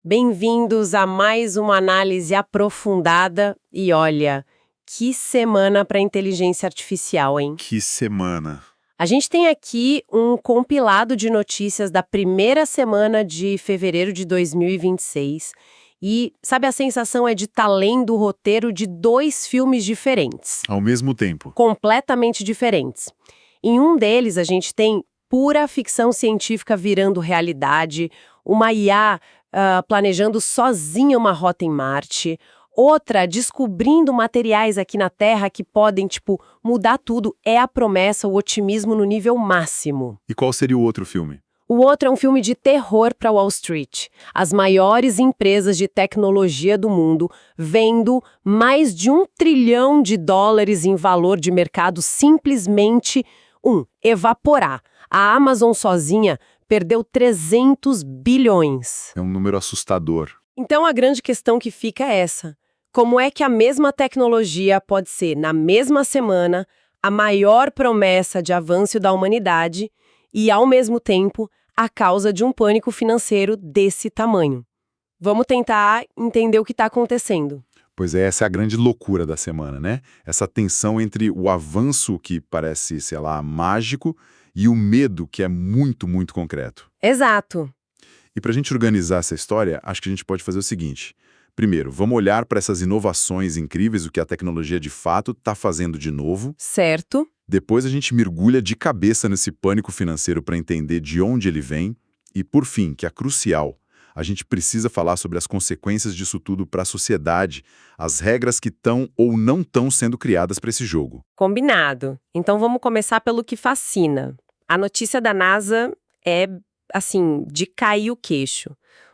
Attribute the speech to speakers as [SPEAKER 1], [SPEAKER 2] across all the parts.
[SPEAKER 1] Bem-vindos a mais uma análise aprofundada e olha, que semana para inteligência artificial, hein?
[SPEAKER 2] Que semana.
[SPEAKER 1] A gente tem aqui um compilado de notícias da primeira semana de fevereiro de 2026 e, sabe, a sensação é de estar lendo o roteiro de dois filmes diferentes,
[SPEAKER 2] Ao mesmo tempo.
[SPEAKER 1] completamente diferentes. Em um deles, a gente tem pura ficção científica virando realidade, uma IA planejando sozinha uma rota em Marte, outra descobrindo materiais aqui na Terra que podem, mudar tudo. É a promessa, o otimismo no nível máximo.
[SPEAKER 2] E qual seria o outro filme?
[SPEAKER 1] O outro é um filme de terror para Wall Street. As maiores empresas de tecnologia do mundo vendo mais de $1 trilhão em valor de mercado simplesmente, evaporar. A Amazon sozinha perdeu 300 bilhões.
[SPEAKER 2] É um número assustador.
[SPEAKER 1] Então a grande questão que fica é essa. Como é que a mesma tecnologia pode ser, na mesma semana, a maior promessa de avanço da humanidade e, ao mesmo tempo, a causa de um pânico financeiro desse tamanho? Vamos tentar entender o que está acontecendo.
[SPEAKER 2] Pois é, essa é a grande loucura da semana, né? Essa tensão entre o avanço que parece, sei lá, mágico e o medo que é muito, muito concreto.
[SPEAKER 1] Exato.
[SPEAKER 2] E para a gente organizar essa história, acho que a gente pode fazer o seguinte. Primeiro, vamos olhar para essas inovações incríveis, o que a tecnologia de fato está fazendo de novo.
[SPEAKER 1] Certo.
[SPEAKER 2] Depois a gente mergulha de cabeça nesse pânico financeiro para entender de onde ele vem. E por fim, que é crucial, a gente precisa falar sobre as consequências disso tudo para a sociedade, as regras que estão ou não estão sendo criadas para esse jogo.
[SPEAKER 1] Combinado. Então vamos começar pelo que fascina. A notícia da NASA é, assim, de cair o queixo.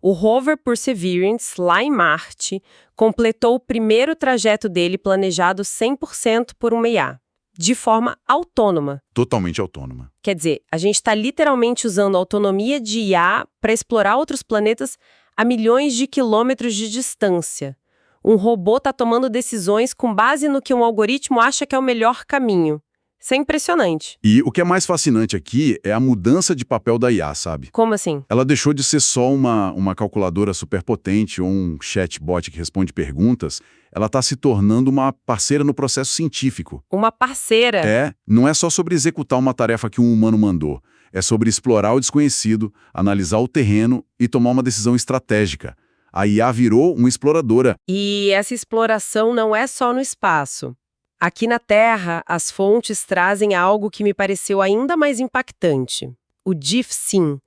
[SPEAKER 1] O rover Perseverance, lá em Marte, completou o primeiro trajeto dele planejado 100% por uma IA, de forma autônoma.
[SPEAKER 2] Totalmente autônoma.
[SPEAKER 1] Quer dizer, a gente está literalmente usando a autonomia de IA para explorar outros planetas a milhões de quilômetros de distância. Um robô está tomando decisões com base no que um algoritmo acha que é o melhor caminho. Isso é impressionante.
[SPEAKER 2] E o que é mais fascinante aqui é a mudança de papel da IA, sabe?
[SPEAKER 1] Como assim?
[SPEAKER 2] Ela deixou de ser só uma calculadora superpotente ou um chatbot que responde perguntas. Ela está se tornando uma parceira no processo científico.
[SPEAKER 1] Uma parceira.
[SPEAKER 2] Não é só sobre executar uma tarefa que um humano mandou. É sobre explorar o desconhecido, analisar o terreno e tomar uma decisão estratégica. A IA virou uma exploradora.
[SPEAKER 1] E essa exploração não é só no espaço. Aqui na Terra, as fontes trazem algo que me pareceu ainda mais impactante. O DeepSeek,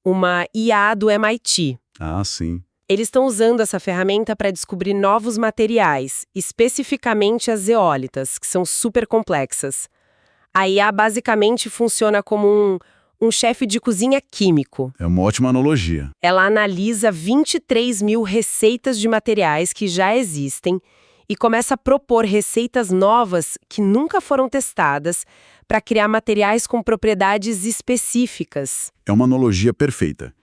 [SPEAKER 1] uma IA do MIT.
[SPEAKER 2] Ah, sim.
[SPEAKER 1] Eles estão usando essa ferramenta para descobrir novos materiais, especificamente as zeólitas, que são super complexas. A IA basicamente funciona como um chefe de cozinha químico.
[SPEAKER 2] É uma ótima analogia.
[SPEAKER 1] Ela analisa 23 mil receitas de materiais que já existem e começa a propor receitas novas que nunca foram testadas para criar materiais com propriedades específicas.
[SPEAKER 2] É uma analogia perfeita.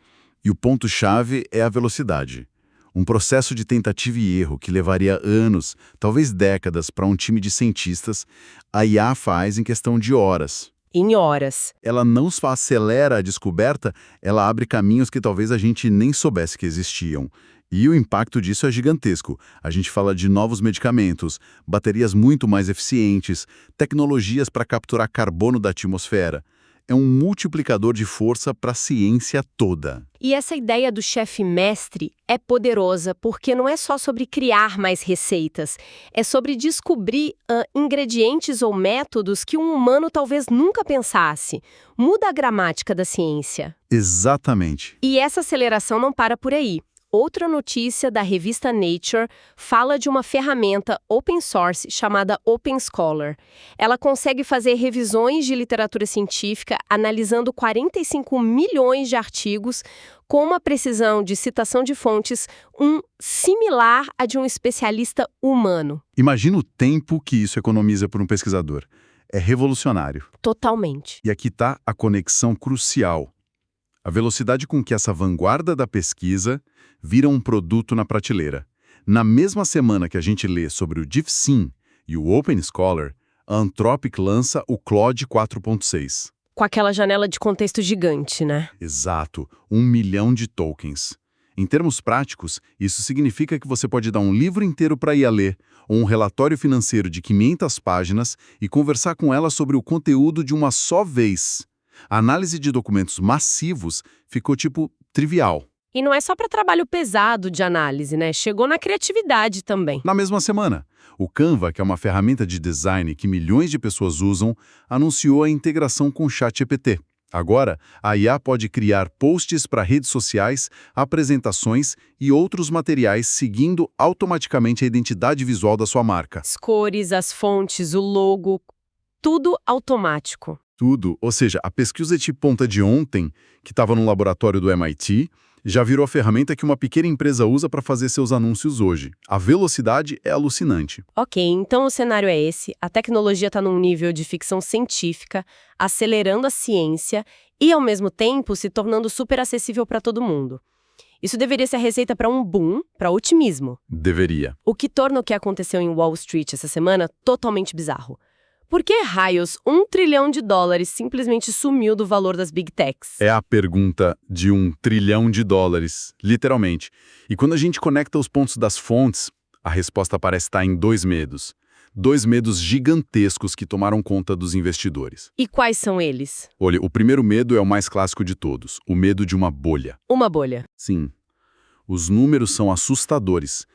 [SPEAKER 2] E o ponto-chave é a velocidade. Um processo de tentativa e erro que levaria anos, talvez décadas, para um time de cientistas, a IA faz em questão de horas.
[SPEAKER 1] Em horas.
[SPEAKER 2] Ela não só acelera a descoberta, ela abre caminhos que talvez a gente nem soubesse que existiam. E o impacto disso é gigantesco. A gente fala de novos medicamentos, baterias muito mais eficientes, tecnologias para capturar carbono da atmosfera. É um multiplicador de força para a ciência toda.
[SPEAKER 3] E essa ideia do chefe mestre é poderosa porque não é só sobre criar mais receitas, é sobre descobrir ingredientes ou métodos que um humano talvez nunca pensasse. Muda a gramática da ciência.
[SPEAKER 2] Exatamente.
[SPEAKER 3] E essa aceleração não para por aí. Outra notícia da revista Nature fala de uma ferramenta open source chamada Open Scholar. Ela consegue fazer revisões de literatura científica analisando 45 milhões de artigos com uma precisão de citação de fontes similar à de um especialista humano.
[SPEAKER 2] Imagina o tempo que isso economiza por um pesquisador. É revolucionário.
[SPEAKER 3] Totalmente.
[SPEAKER 2] E aqui está a conexão crucial. A velocidade com que essa vanguarda da pesquisa vira um produto na prateleira. Na mesma semana que a gente lê sobre o DeepSeek e o Open Scholar, a Anthropic lança o Claude 4.6.
[SPEAKER 1] Com aquela janela de contexto gigante, né?
[SPEAKER 2] Exato, 1 milhão de tokens. Em termos práticos, isso significa que você pode dar um livro inteiro para IA ler, ou um relatório financeiro de 500 páginas e conversar com ela sobre o conteúdo de uma só vez. A análise de documentos massivos ficou, trivial.
[SPEAKER 3] E não é só para trabalho pesado de análise, né? Chegou na criatividade também.
[SPEAKER 2] Na mesma semana, o Canva, que é uma ferramenta de design que milhões de pessoas usam, anunciou a integração com o ChatGPT. Agora, a IA pode criar posts para redes sociais, apresentações e outros materiais seguindo automaticamente a identidade visual da sua marca.
[SPEAKER 3] As cores, as fontes, o logo, tudo automático.
[SPEAKER 2] Tudo, ou seja, a pesquisa de ponta de ontem, que estava no laboratório do MIT, já virou a ferramenta que uma pequena empresa usa para fazer seus anúncios hoje. A velocidade é alucinante.
[SPEAKER 3] Ok, então o cenário é esse. A tecnologia está num nível de ficção científica, acelerando a ciência e, ao mesmo tempo, se tornando super acessível para todo mundo. Isso deveria ser a receita para um boom, para otimismo.
[SPEAKER 2] Deveria.
[SPEAKER 3] O que torna o que aconteceu em Wall Street essa semana totalmente bizarro. Por que raios $1 trilhão simplesmente sumiu do valor das Big Techs?
[SPEAKER 2] É a pergunta de $1 trilhão, literalmente. E quando a gente conecta os pontos das fontes, a resposta parece estar em dois medos. Dois medos gigantescos que tomaram conta dos investidores.
[SPEAKER 3] E quais são eles?
[SPEAKER 2] Olha, o primeiro medo é o mais clássico de todos, o medo de uma bolha.
[SPEAKER 3] Uma bolha.
[SPEAKER 2] Sim. Os números são assustadores.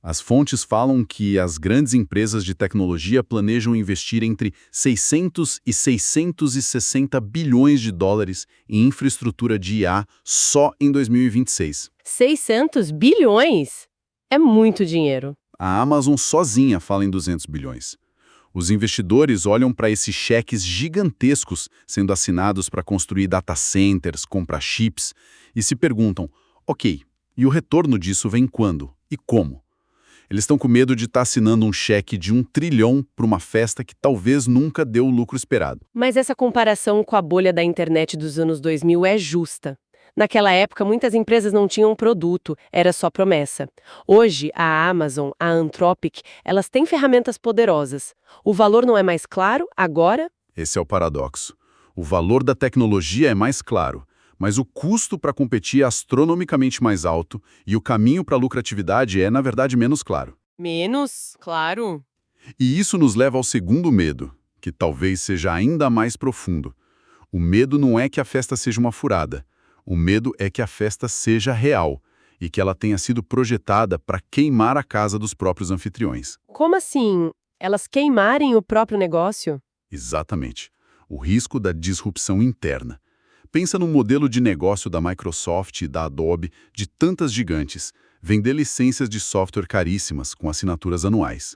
[SPEAKER 2] As fontes falam que as grandes empresas de tecnologia planejam investir entre 600 e 660 bilhões de dólares em infraestrutura de IA só em 2026.
[SPEAKER 3] 600 bilhões? É muito dinheiro.
[SPEAKER 2] A Amazon sozinha fala em 200 bilhões. Os investidores olham para esses cheques gigantescos sendo assinados para construir data centers, comprar chips, e se perguntam, ok, e o retorno disso vem quando? E como? Eles estão com medo de estar assinando um cheque de $1 trilhão para uma festa que talvez nunca deu o lucro esperado.
[SPEAKER 3] Mas essa comparação com a bolha da internet dos anos 2000 é justa. Naquela época, muitas empresas não tinham produto, era só promessa. Hoje, a Amazon, a Anthropic, elas têm ferramentas poderosas. O valor não é mais claro agora?
[SPEAKER 2] Esse é o paradoxo. O valor da tecnologia é mais claro, mas o custo para competir é astronomicamente mais alto e o caminho para a lucratividade é, na verdade, menos claro.
[SPEAKER 3] Menos, claro.
[SPEAKER 2] E isso nos leva ao segundo medo, que talvez seja ainda mais profundo. O medo não é que a festa seja uma furada. O medo é que a festa seja real e que ela tenha sido projetada para queimar a casa dos próprios anfitriões.
[SPEAKER 3] Como assim? Elas queimarem o próprio negócio?
[SPEAKER 2] Exatamente. O risco da disrupção interna. Pensa num modelo de negócio da Microsoft e da Adobe, de tantas gigantes, vender licenças de software caríssimas com assinaturas anuais.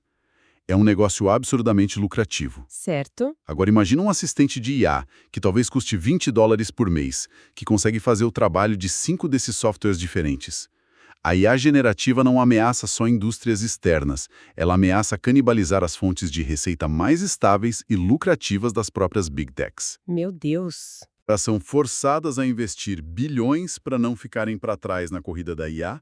[SPEAKER 2] É um negócio absurdamente lucrativo.
[SPEAKER 3] Certo.
[SPEAKER 2] Agora imagina um assistente de IA, que talvez custe $20 por mês, que consegue fazer o trabalho de 5 desses softwares diferentes. A IA generativa não ameaça só indústrias externas, ela ameaça canibalizar as fontes de receita mais estáveis e lucrativas das próprias Big Techs.
[SPEAKER 3] Meu Deus.
[SPEAKER 2] Elas são forçadas a investir bilhões para não ficarem para trás na corrida da IA,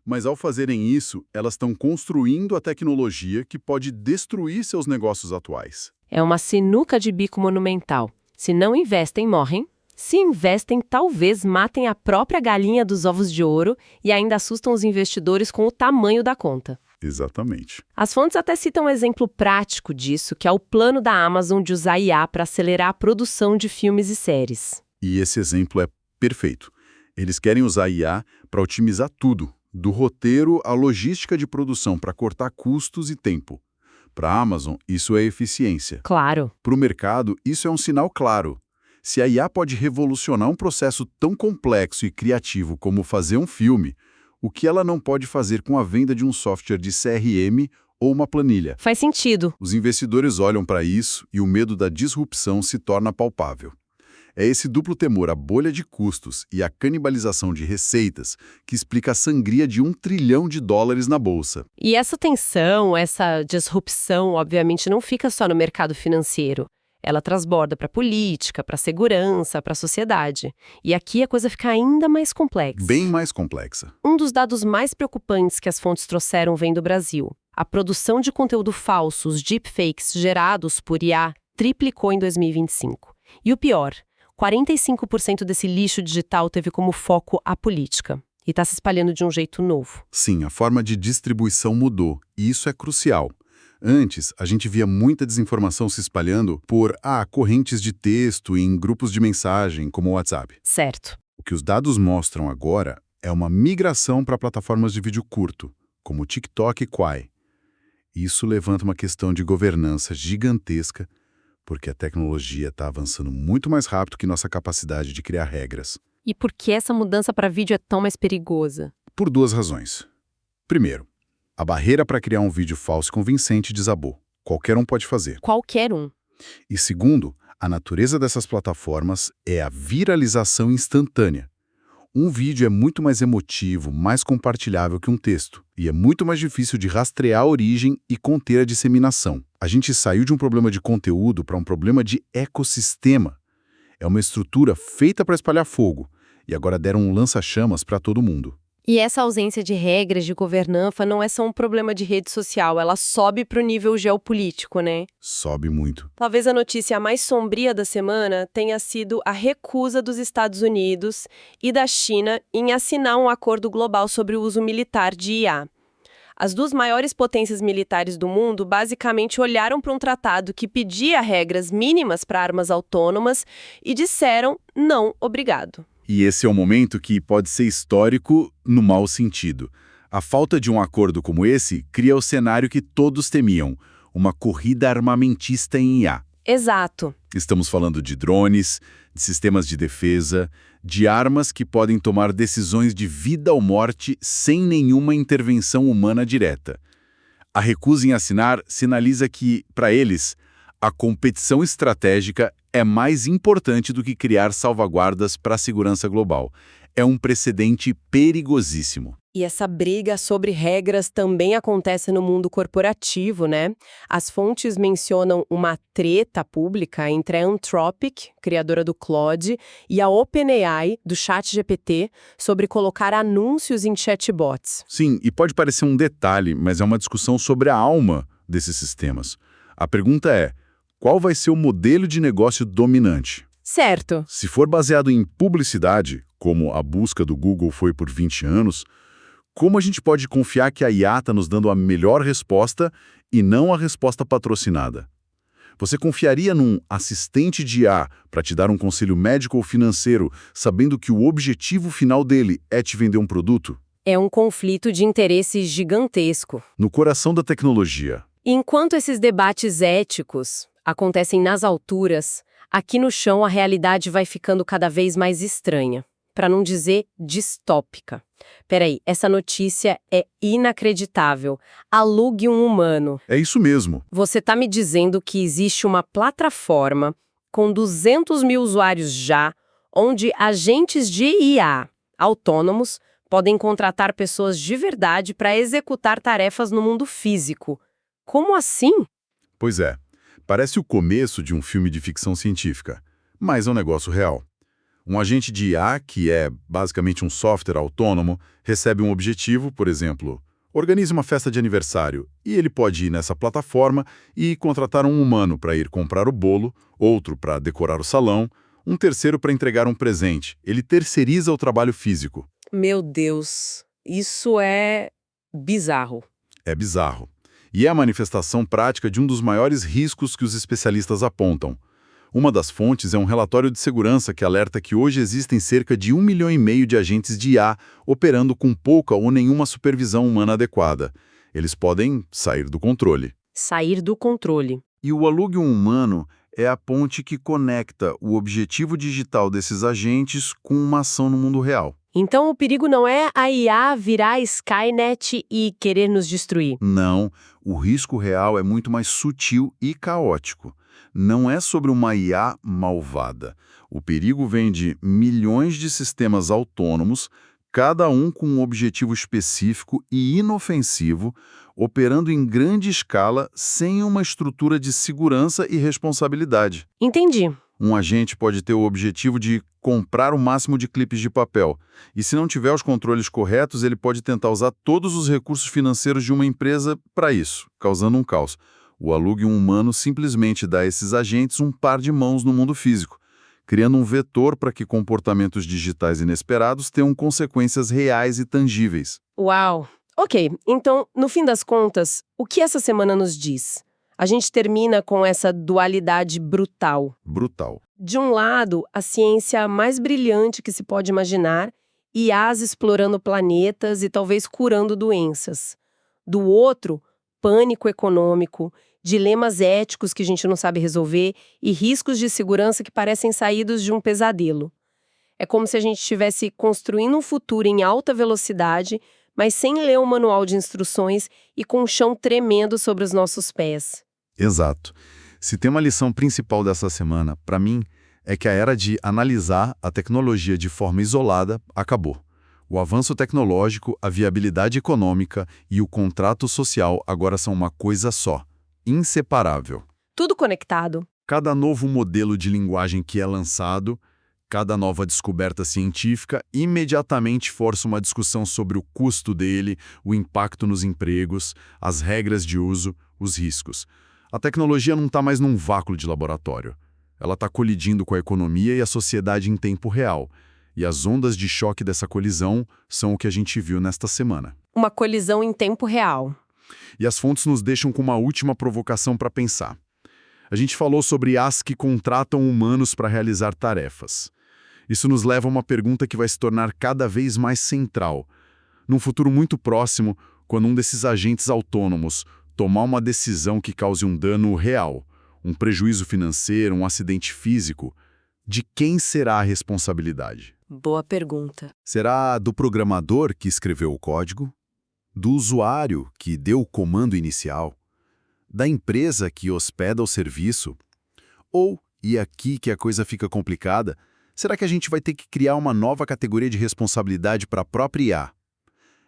[SPEAKER 2] mas ao fazerem isso, elas estão construindo a tecnologia que pode destruir seus negócios atuais.
[SPEAKER 3] É uma sinuca de bico monumental. Se não investem, morrem. Se investem, talvez matem a própria galinha dos ovos de ouro e ainda assustam os investidores com o tamanho da conta.
[SPEAKER 2] Exatamente.
[SPEAKER 3] As fontes até citam um exemplo prático disso, que é o plano da Amazon de usar IA para acelerar a produção de filmes e séries.
[SPEAKER 2] E esse exemplo é perfeito. Eles querem usar IA para otimizar tudo, do roteiro à logística de produção, para cortar custos e tempo. Para a Amazon, isso é eficiência.
[SPEAKER 3] Claro.
[SPEAKER 2] Para o mercado, isso é um sinal claro. Se a IA pode revolucionar um processo tão complexo e criativo como fazer um filme, o que ela não pode fazer com a venda de um software de CRM ou uma planilha?
[SPEAKER 3] Faz sentido.
[SPEAKER 2] Os investidores olham para isso e o medo da disrupção se torna palpável. É esse duplo temor à bolha de custos e à canibalização de receitas que explica a sangria de $1 trilhão na bolsa.
[SPEAKER 3] E essa tensão, essa disrupção, obviamente, não fica só no mercado financeiro. Ela transborda para a política, para a segurança, para a sociedade. E aqui a coisa fica ainda mais complexa.
[SPEAKER 2] Bem mais complexa.
[SPEAKER 3] Um dos dados mais preocupantes que as fontes trouxeram vem do Brasil. A produção de conteúdo falso, os deepfakes gerados por IA, triplicou em 2025. E o pior, 45% desse lixo digital teve como foco a política. E está se espalhando de um jeito novo.
[SPEAKER 2] Sim, a forma de distribuição mudou, e isso é crucial. Antes, a gente via muita desinformação se espalhando por correntes de texto em grupos de mensagem, como o WhatsApp.
[SPEAKER 3] Certo.
[SPEAKER 2] O que os dados mostram agora é uma migração para plataformas de vídeo curto, como o TikTok e Quai. Isso levanta uma questão de governança gigantesca, porque a tecnologia está avançando muito mais rápido que nossa capacidade de criar regras.
[SPEAKER 3] E por que essa mudança para vídeo é tão mais perigosa?
[SPEAKER 2] Por duas razões. Primeiro, a barreira para criar um vídeo falso e convincente desabou. Qualquer um pode fazer.
[SPEAKER 3] Qualquer um.
[SPEAKER 2] E segundo, a natureza dessas plataformas é a viralização instantânea. Um vídeo é muito mais emotivo, mais compartilhável que um texto, e é muito mais difícil de rastrear a origem e conter a disseminação. A gente saiu de um problema de conteúdo para um problema de ecossistema. É uma estrutura feita para espalhar fogo, e agora deram um lança-chamas para todo mundo.
[SPEAKER 3] E essa ausência de regras de governança não é só um problema de rede social, ela sobe para o nível geopolítico, né?
[SPEAKER 2] Sobe muito.
[SPEAKER 3] Talvez a notícia mais sombria da semana tenha sido a recusa dos Estados Unidos e da China em assinar um acordo global sobre o uso militar de IA. As duas maiores potências militares do mundo basicamente olharam para um tratado que pedia regras mínimas para armas autônomas e disseram não, obrigado.
[SPEAKER 2] E esse é um momento que pode ser histórico no mau sentido. A falta de um acordo como esse cria o cenário que todos temiam, uma corrida armamentista em IA.
[SPEAKER 3] Exato.
[SPEAKER 2] Estamos falando de drones, de sistemas de defesa, de armas que podem tomar decisões de vida ou morte sem nenhuma intervenção humana direta. A recusa em assinar sinaliza que, para eles, a competição estratégica é mais importante do que criar salvaguardas para a segurança global. É um precedente perigosíssimo.
[SPEAKER 3] E essa briga sobre regras também acontece no mundo corporativo, né? As fontes mencionam uma treta pública entre a Anthropic, criadora do Claude, e a OpenAI, do ChatGPT, sobre colocar anúncios em chatbots.
[SPEAKER 2] Sim, e pode parecer um detalhe, mas é uma discussão sobre a alma desses sistemas. A pergunta é, qual vai ser o modelo de negócio dominante?
[SPEAKER 3] Certo.
[SPEAKER 2] Se for baseado em publicidade, como a busca do Google foi por 20 anos, como a gente pode confiar que a IA está nos dando a melhor resposta e não a resposta patrocinada? Você confiaria num assistente de IA para te dar um conselho médico ou financeiro, sabendo que o objetivo final dele é te vender um produto?
[SPEAKER 3] É um conflito de interesses gigantesco.
[SPEAKER 2] No coração da tecnologia.
[SPEAKER 3] Enquanto esses debates éticos acontecem nas alturas, aqui no chão a realidade vai ficando cada vez mais estranha, para não dizer distópica. Peraí, essa notícia é inacreditável. Alugue um humano.
[SPEAKER 2] É isso mesmo.
[SPEAKER 3] Você está me dizendo que existe uma plataforma com 200 mil usuários já, onde agentes de IA autônomos podem contratar pessoas de verdade para executar tarefas no mundo físico. Como assim?
[SPEAKER 2] Pois é. Parece o começo de um filme de ficção científica, mas é um negócio real. Um agente de IA, que é basicamente um software autônomo, recebe um objetivo, por exemplo, organize uma festa de aniversário, e ele pode ir nessa plataforma e contratar um humano para ir comprar o bolo, outro para decorar o salão, um terceiro para entregar um presente. Ele terceiriza o trabalho físico.
[SPEAKER 3] Meu Deus, isso é bizarro.
[SPEAKER 2] É bizarro. E é a manifestação prática de um dos maiores riscos que os especialistas apontam. Uma das fontes é um relatório de segurança que alerta que hoje existem cerca de 1,5 milhão de agentes de IA operando com pouca ou nenhuma supervisão humana adequada. Eles podem sair do controle.
[SPEAKER 3] Sair do controle.
[SPEAKER 2] E o alugue um humano é a ponte que conecta o objetivo digital desses agentes com uma ação no mundo real.
[SPEAKER 3] Então o perigo não é a IA virar Skynet e querer nos destruir.
[SPEAKER 2] Não, o risco real é muito mais sutil e caótico. Não é sobre uma IA malvada. O perigo vem de milhões de sistemas autônomos, cada um com um objetivo específico e inofensivo, operando em grande escala sem uma estrutura de segurança e responsabilidade.
[SPEAKER 3] Entendi.
[SPEAKER 2] Um agente pode ter o objetivo de comprar o máximo de clipes de papel. E se não tiver os controles corretos, ele pode tentar usar todos os recursos financeiros de uma empresa para isso, causando um caos. O alugue um humano simplesmente dá a esses agentes um par de mãos no mundo físico. criando um vetor para que comportamentos digitais inesperados tenham consequências reais e tangíveis.
[SPEAKER 3] Uau! Ok, então, no fim das contas, o que essa semana nos diz? A gente termina com essa dualidade brutal.
[SPEAKER 2] Brutal.
[SPEAKER 3] De um lado, a ciência mais brilhante que se pode imaginar, IAs explorando planetas e talvez curando doenças. Do outro, pânico econômico, dilemas éticos que a gente não sabe resolver e riscos de segurança que parecem saídos de um pesadelo. É como se a gente estivesse construindo um futuro em alta velocidade, mas sem ler o manual de instruções e com um chão tremendo sobre os nossos pés.
[SPEAKER 2] Exato. Se tem uma lição principal dessa semana, para mim, é que a era de analisar a tecnologia de forma isolada acabou. O avanço tecnológico, a viabilidade econômica e o contrato social agora são uma coisa só, inseparável.
[SPEAKER 3] Tudo conectado.
[SPEAKER 2] Cada novo modelo de linguagem que é lançado, cada nova descoberta científica, imediatamente força uma discussão sobre o custo dele, o impacto nos empregos, as regras de uso, os riscos. A tecnologia não está mais num vácuo de laboratório. Ela está colidindo com a economia e a sociedade em tempo real. E as ondas de choque dessa colisão são o que a gente viu nesta semana.
[SPEAKER 3] Uma colisão em tempo real.
[SPEAKER 2] E as fontes nos deixam com uma última provocação para pensar. A gente falou sobre as que contratam humanos para realizar tarefas. Isso nos leva a uma pergunta que vai se tornar cada vez mais central. Num futuro muito próximo, quando um desses agentes autônomos tomar uma decisão que cause um dano real, um prejuízo financeiro, um acidente físico, de quem será a responsabilidade?
[SPEAKER 3] Boa pergunta.
[SPEAKER 2] Será do programador que escreveu o código? Do usuário que deu o comando inicial? Da empresa que hospeda o serviço? Ou, e aqui que a coisa fica complicada, será que a gente vai ter que criar uma nova categoria de responsabilidade para a própria IA?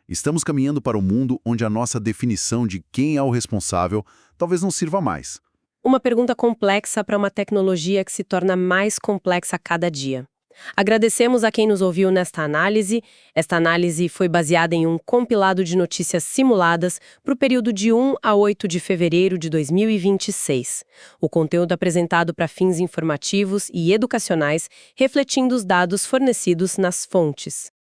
[SPEAKER 2] Estamos caminhando para um mundo onde a nossa definição de quem é o responsável talvez não sirva mais.
[SPEAKER 3] Uma pergunta complexa para uma tecnologia que se torna mais complexa a cada dia. Agradecemos a quem nos ouviu nesta análise. Esta análise foi baseada em um compilado de notícias simuladas para o período de 1 a 8 de fevereiro de 2026. O conteúdo apresentado para fins informativos e educacionais, refletindo os dados fornecidos nas fontes.